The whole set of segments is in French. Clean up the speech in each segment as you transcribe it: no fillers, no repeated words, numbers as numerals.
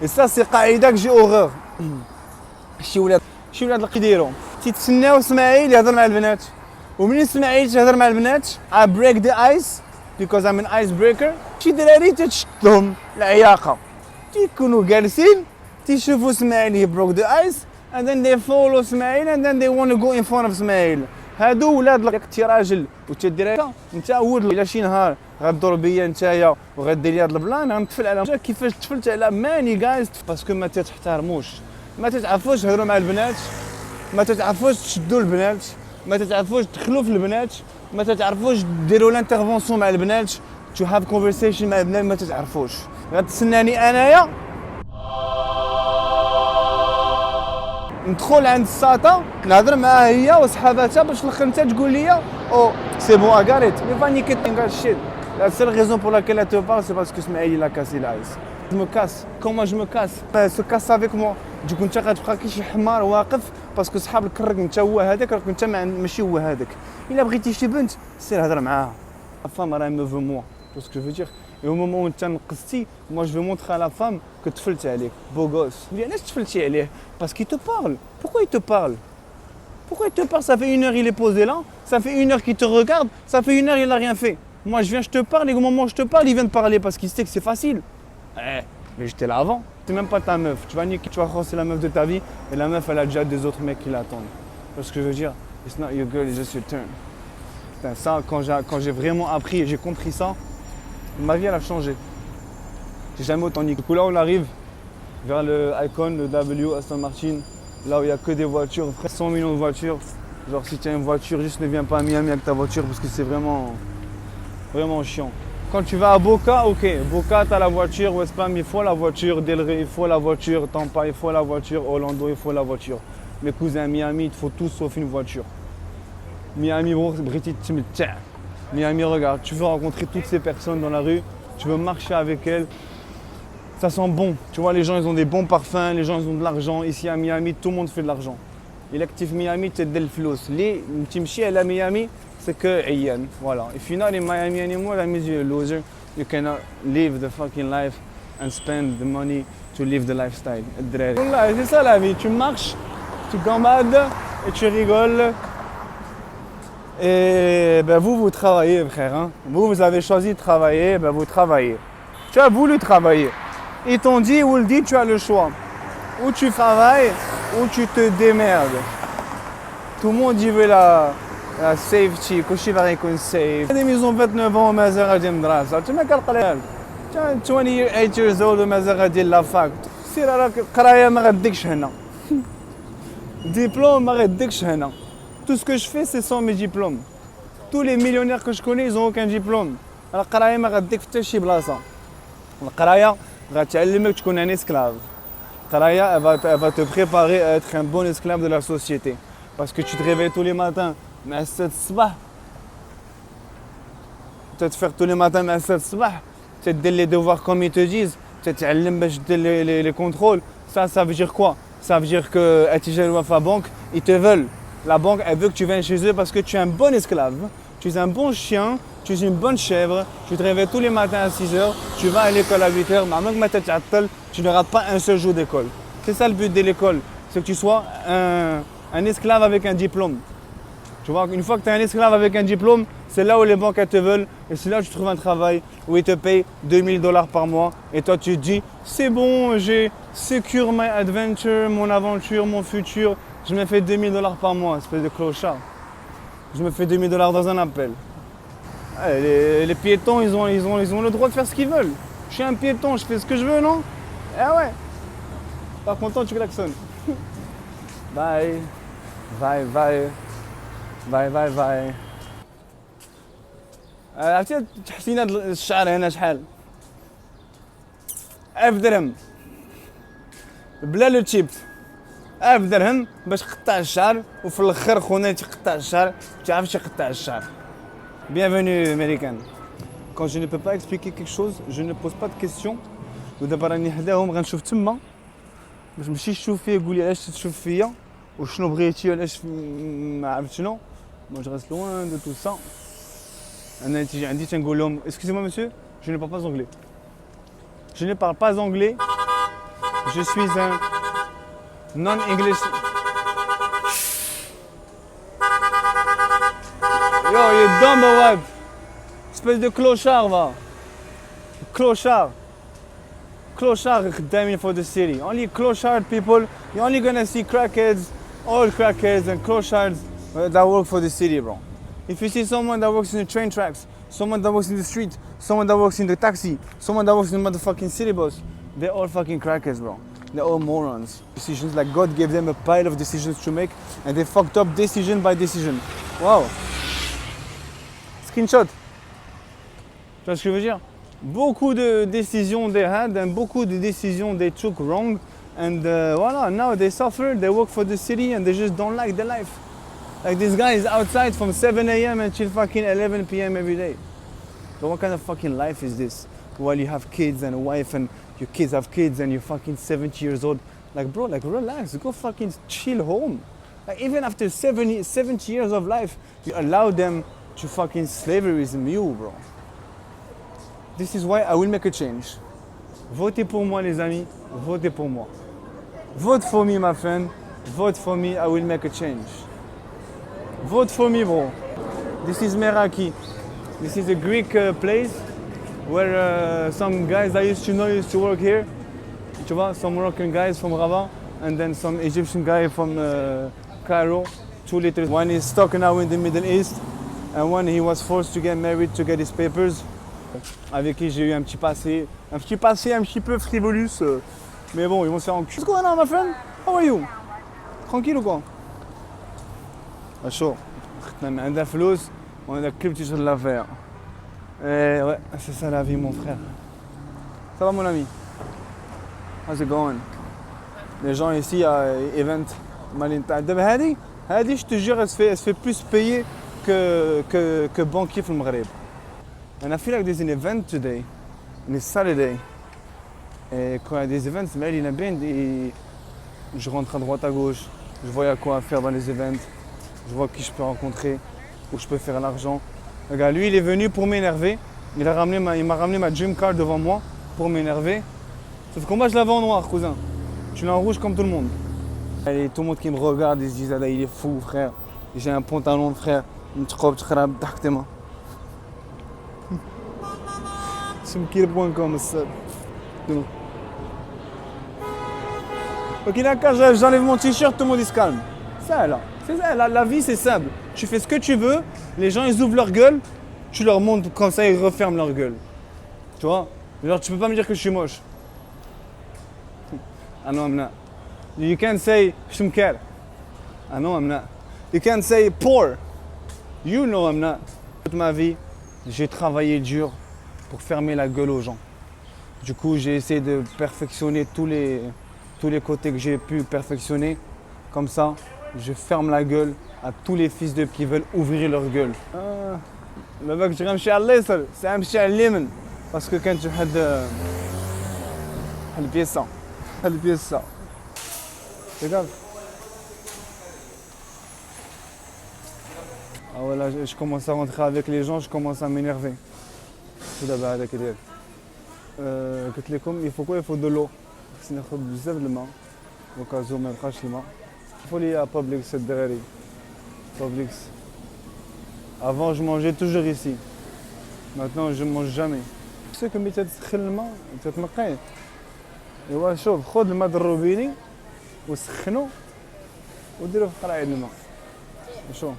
Et ça c'est قاعده que j'ai horreur. شي ولاد اللي كيديروا تيتسناو اسماعيل يهضر مع البنات ومنين اسماعيل تهضر مع البنات I break the ice because I'm an ice breaker. شي دراري تتشدهم العياقه تيكونوا جالسين تيشوفوا اسماعيل he broke the ice and then they follow اسماعيل and then they want to go in front of اسماعيل. هادو ولاد انت راجل وتدير هكا انت ود الى شي نهار غدور بيا نتايا وغدير لي هاد البلان غنطفل على كيفاش طفلت على ماني جايز باسكو ما تحترموش ما تتعرفوش تهضروا مع البنات ما تتعرفوش تشدوا البنات ما تتعرفوش تدخلوا في البنات ما تتعرفوش ديروا لانترفونسيون مع البنات تو هاف كونفرسيشن مع البنات ما تتعرفوش غتسناني انايا ندخل عند الساطا نهضر معاها هي وصحاباتها باش الاخر انت تقول لي او سي بون اغاريت مي فاني كيتنغا الشيت لا سيل ريزون بور لاكيل لا تو بار سي باسكو اسماعيل لا كاسي لايس je me casse comment je me casse se casse avec moi تكون انت غتبقى كي شي حمار واقف باسكو صحاب الكرك انت هو هذاك راك انت ماشي هو هذاك الا بغيتي شي بنت سير هضر معاها فام راه مو فو موا تو سكو جو فو دير et au moment où انت نقصتي moi je veux montrer à la femme que تفلت عليك beau gosse علاش تفلتي عليه parce qu'il te parle pourquoi il te parle pourquoi il te parle ça fait 1 heure il est posé là ça fait 1 heure qu'il te regarde ça fait 1 heure il a rien fait moi je viens je te parle et au moment où je te parle il vient de parler parce qu'il sait que c'est facile mais j'étais là avant c'est même pas ta meuf tu vas niquer tu vas croire c'est la meuf de ta vie et la meuf elle a déjà des autres mecs qui l'attendent parce que je veux dire it's not your girl it's just your turn. Putain, ça quand j'ai vraiment appris et j'ai compris ça ma vie elle a changé j'ai jamais autant niqué. Du coup là on arrive vers le Icon, le W, Aston Martin là où il y a que des voitures 100 millions de voitures genre si tu as une voiture juste ne viens pas à Miami avec ta voiture parce que c'est vraiment chiant. Quand tu vas à Boca, ok, Boca, tu as la voiture, West Palm, il faut la voiture, Delray, il faut la voiture, Tampa, il faut la voiture, Orlando, il faut la voiture. Mes cousins, Miami, il faut tout sauf une voiture. Miami, Miami, regarde, tu veux rencontrer toutes ces personnes dans la rue, tu veux marcher avec elles, ça sent bon. Tu vois, les gens, ils ont des bons parfums, les gens, ils ont de l'argent. Ici à Miami, tout le monde fait de l'argent. Et l'actif Miami, c'est del flous. Les, tu me chies à Miami, c'est que Ayan, voilà. If you're not in Miami anymore, that means you're a loser. You cannot live the fucking life and spend the money to live the lifestyle. C'est ça la vie, tu marches, tu gambades et tu rigoles. Et ben vous travaillez frère, hein. Vous avez choisi de travailler, ben vous travaillez. Tu as voulu travailler. Ils t'ont dit, ou le dit, tu as le choix. Ou tu travailles, ou tu te démerdes. Tout le monde y veut la safety, كلشي باغي يكون safe. Ils ont 29 ans ومازال غادي المدرسة، تما كنقلق. 28 years old ومازال غادي لافاك. سير راك القراية ما غاديكش هنا. Diplôme ما غاديكش هنا. Tout ce que je fais c'est sans mes diplômes. Tous les millionnaires que je connais, ils ont aucun diplôme. القراية ما غاديك حتى شي بلاصة. القراية غتعلمك تكون un esclave. القراية elle va te préparer à être un bon esclave de la société. Parce que tu te réveilles tous les matins مع 7 الصباح تتفيق tous les matins مع 7 الصباح تدير les devoirs comme ils te disent تتعلم باش دير les contrôles. Ça veut dire quoi? Ça veut dire que تيجي الوفا banque, ils te veulent. La banque elle veut que tu viennes chez eux parce que tu es un bon esclave, tu es un bon chien, tu es une bonne chèvre, tu te réveilles tous les matins à 6 h, tu vas à l'école à 8 h, mais tu ne rates pas un seul jour d'école. C'est ça le but de l'école, c'est que tu sois un esclave avec un diplôme. Tu vois, une fois que tu es un esclave avec un diplôme, c'est là où les banques elles te veulent et c'est là où tu trouves un travail où ils te payent $2000 par mois et toi tu te dis c'est bon, j'ai secure my adventure, mon aventure, mon futur, je me fais $2000 par mois, espèce de clochard. Je me fais $2000 dans un appel. Les piétons, ils ont le droit de faire ce qu'ils veulent. Je suis un piéton, je fais ce que je veux, non? Eh ouais. Pas content, tu klaxonnes. Bye. Bye, bye. باي باي باي. عرفتي تحسين هاد الشعر هنا شحال؟ 1000 درهم بلا لو تشيب. 1000 درهم باش تقطع الشعر وفي الاخر خونا تيقطع الشعر تعرفش يقطع الشعر. Bienvenue américain. Quand je ne peux pas expliquer quelque chose, je ne pose pas de questions. ودابا راني حداهم غنشوف تما باش نمشي نشوف فيه يقول لي علاش تشوف فيا وشنو بغيتي علاش ما عرفت شنو. Moi je reste loin de tout ça. Excusez-moi monsieur, je ne parle pas anglais. Je ne parle pas anglais. Je suis un non-English. Yo, il est dumb ou what? Espèce de clochard, va. Clochard. Clochard damn for the city. Only clochard people. You're only gonna see crackheads, old crackheads and clochards that work for the city, bro. If you see someone that works in the train tracks, someone that works in the street, someone that works in the taxi, someone that works in the motherfucking city bus, they're all fucking crackheads, bro. They're all morons. Decisions like God gave them a pile of decisions to make and they fucked up decision by decision. Wow. Screenshot. Tu vois ce que je veux dire? Beaucoup de décisions they had and beaucoup de décisions they took wrong and voila, now they suffer, they work for the city and they just don't like the life. Like this guy is outside from 7 a.m. until fucking 11 p.m. every day. So what kind of fucking life is this? While you have kids and a wife and your kids have kids and you're fucking 70 years old. Like bro, like relax, go fucking chill home. Like even after 70 years of life, you allow them to fucking slaveryism you, bro. This is why I will make a change. Votez pour moi les amis, votez pour moi. Vote for me my friend, vote for me, I will make a change. Vote for me bro. This is Meraki. This is a Greek place where some guys I used to know used to work here. Tu vois, some Moroccan guys from Rabat and then some Egyptian guy from Cairo. 2 little. One is stuck now in the Middle East and one he was forced to get married to get his papers. Avec qui j'ai eu un petit passé un petit peu frivolus. Mais bon, ils vont se faire en cul. What's going on, my friend? How are you? Tranquille ou quoi? Ah, chaud. On a un flous, on a clip sur l'affaire. Et ouais, c'est ça la vie, mon frère. Ça va, mon ami? How's it going? Les gens ici à Event Malinta. Hadi, je te jure, elle se fait plus payer que banquier في المغرب. And I feel like there's an event today, and it's Saturday. Et quand il y a des events, mais il y en a bien des... Je rentre à droite à gauche, je vois il y a quoi à faire dans les events, je vois qui je peux rencontrer, où je peux faire l'argent. Regarde, lui il est venu pour m'énerver, il m'a ramené ma Dream Card devant moi pour m'énerver. Sauf que moi je l'avais en noir, cousin. Je l'ai en rouge comme tout le monde. Et tout le monde qui me regarde, ils se disent, ah, il est fou frère. J'ai un pantalon frère, une robe تحتما. Sumkir.com Ok d'accord, j'enlève mon t-shirt, tout le monde se calme. Ça là, c'est ça, la vie c'est simple. Tu fais ce que tu veux, les gens ils ouvrent leur gueule, tu leur montres comme ça ils referment leur gueule. Tu vois? Genre tu peux pas me dire que je suis moche. Ah non, I'm not. You can't say shumker. Ah non, I'm not. You can't say poor. You know I'm not. Toute ma vie, j'ai travaillé dur pour fermer la gueule aux gens. Du coup, j'ai essayé de perfectionner tous les côtés que j'ai pu perfectionner. Comme ça, je ferme la gueule à tous les fils de qui veulent ouvrir leur gueule. Le mec, je غنمشي على اليسار, c'est غنمشي على اليمين. Parce que quand tu as le pièce ça. Regarde. Ah voilà, je commence à rentrer avec les gens, je commence à m'énerver. دابا هذاك ديال قلت لكم il faut quoi, il faut de l'eau. خصني ناخذ بزاف د الماء وكازو ما يبقاش الماء. Il faut aller à Publix الدراري. Publix. Avant je mangeais toujours ici. Maintenant je mange jamais. Tu sais que ملي تسخن الماء تتنقيه. ايوا شوف خذ الماء د الروبيني وسخنو وديرو في قرعه الماء. شوف.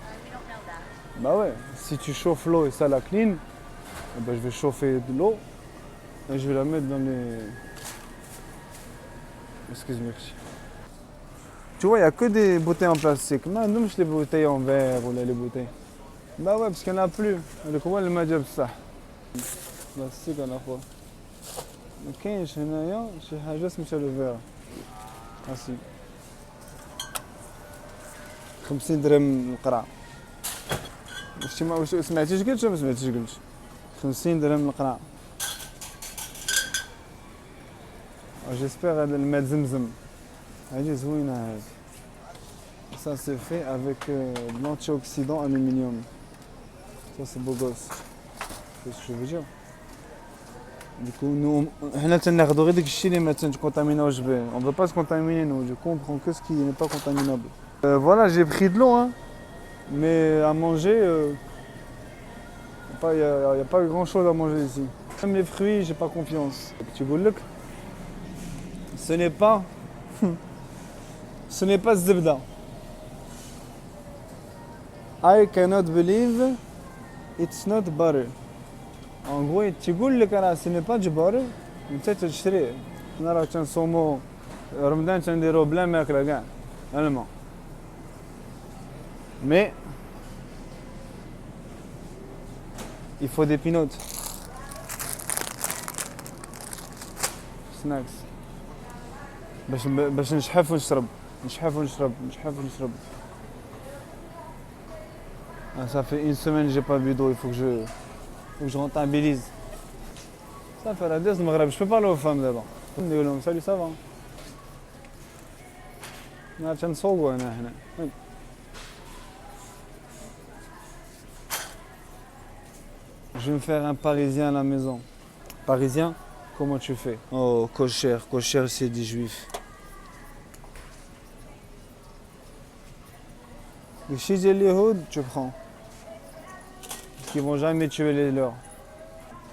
Bah ouais, si tu chauffes l'eau et ça la clean, eh ben, je vais chauffer de l'eau et je vais la mettre dans les... Excuse-moi. Tu vois, il n'y a que des bouteilles en plastique. Non, je les bouteilles en verre ou les bouteilles. Bah ouais, parce qu'il n'y en a plus. Le comment le majab ça. Plastique à la fois. ما كاينش هنايا شي حاجه سميتها لو فيرا هاسي 50 درهم القرعه. واش سمعتي اش قلت ولا ما سمعتيش قلت 50 درهم القرعه. جيسبر هذا الماء زمزم هادي زوينه هادي. Ça c'est fait avec de l'antioxydant aluminium. Ça c'est beau gosse. C'est ce que je veux dire. Du coup, nous, on ne veut pas se contaminer, nous. Du coup, on prend que ce qui n'est pas contaminable. Voilà, j'ai pris de l'eau, hein. Mais à manger, il n'y a pas grand chose à manger ici. Même les fruits, j'ai pas confiance. Tu veux le ce n'est pas. Ce n'est pas zebda. I cannot believe it's not butter. En gros, tu dis que ce n'est pas du butter, mais tu t'achètes. On a un saumon, Ramadan, tu as des robes blancs, mais allemand. Mais il faut des peanuts. Snacks. باش نشحف ونشرب. Ça fait une semaine que j'ai pas bu d'eau, il faut que je rentabilise. Ça fait la deuxième du Maghreb, je peux parler aux femmes d'abord. Salut, ça va? Je vais me faire un parisien à la maison. Parisien, comment tu fais? Oh, kosher, kosher c'est des juifs. Le chiz et les houds, tu prends. Parce qu'ils vont jamais tuer les leurs.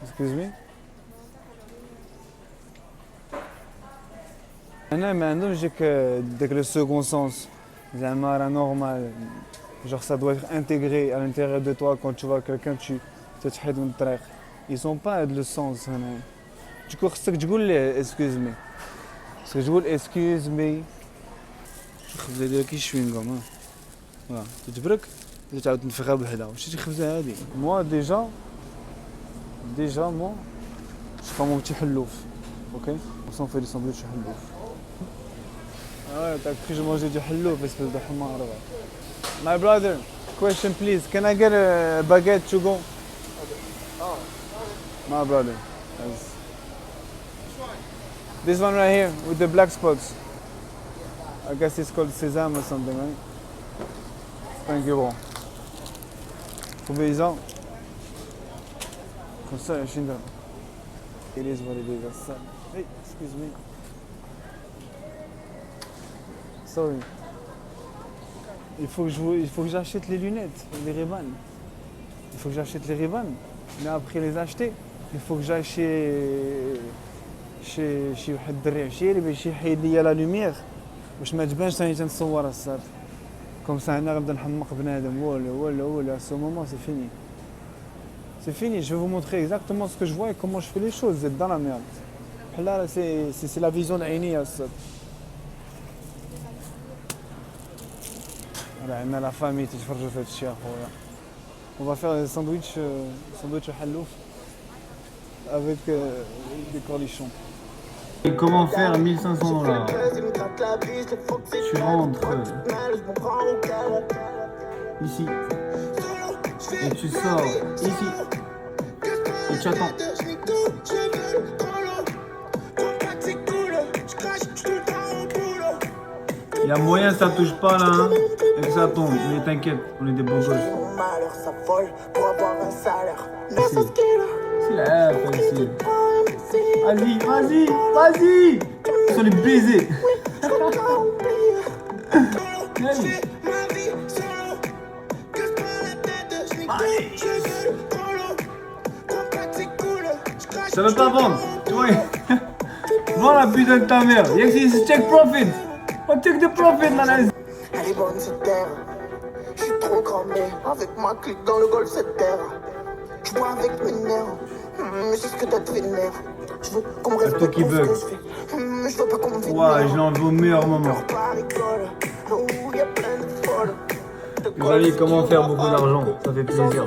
Excuse me? Mais j'ai que le second sens. C'est un normal. Genre ça doit être intégré à l'intérieur de toi quand tu vois quelqu'un, tu te tchèdes une trek. Ils n'ont pas le sens. Du coup, c'est que tu dis excuse me. Parce que je dis excuse me. Je vais dire qui je suis comme. Voilà. Tu te brûles, tu te fais un peu de temps. Moi déjà, moi, je prends mon petit hallouf. Ok? On s'en fait des sandwichs hallouf. Ah ouais, t'as cru que je mangeais du hallouf, espèce de hamar. My brother, question please. Can I get a baguette to go? My brother. Yes. This one right here with the black spots. I guess it's called sesame or something, right? Thank you, bro. Paysan. Comme ça, Shinda. It is what it is. That's sad. Hey, excuse me. Sorry. Il faut que j'achète les lunettes, les Ray-Ban. Il faut que j'achète les Ray-Ban. Mais après les acheter, il faut que j'aille chez واحد الدري عشيري باش يحيد لي لا لوميير باش ما تبانش راني تنصور الصاد. Comme ça, انا غنبدا نحمق بنادم ولا à ce moment c'est fini. C'est fini, je vais vous montrer exactement ce que je vois et comment je fais les choses, vous êtes dans la merde. Là, c'est la vision d'Aïni. On a la famille qui تفرجوا في هذا الشيء اخويا. On va faire des sandwichs au hallouf avec des cornichons. Comment faire 1500 $? Tu rentres ici et tu sors ici et tu attends. Il y a moyen que ça touche pas là hein, et que ça tombe, mais t'inquiète, on est des beaux gosses. C'est la facile. Vas-y. Ils sont les baisers. Ça veut pas vendre, tu vois. Vends la putain de ta mère. Y'a que c'est check profit. On check the profit là. Elle est bonne cette terre. Je suis trop cramé. Avec ma clique dans le golf cette terre. Je bois avec mes nerfs. Mais c'est ce que t'as de vénère. Je veux qu'on me respecte pour ce que je fais. Mais je veux pas qu'on me vénère. Ouais, je l'envoie au meilleur moment. Les amis, comment faire beaucoup d'argent? Ça fait plaisir.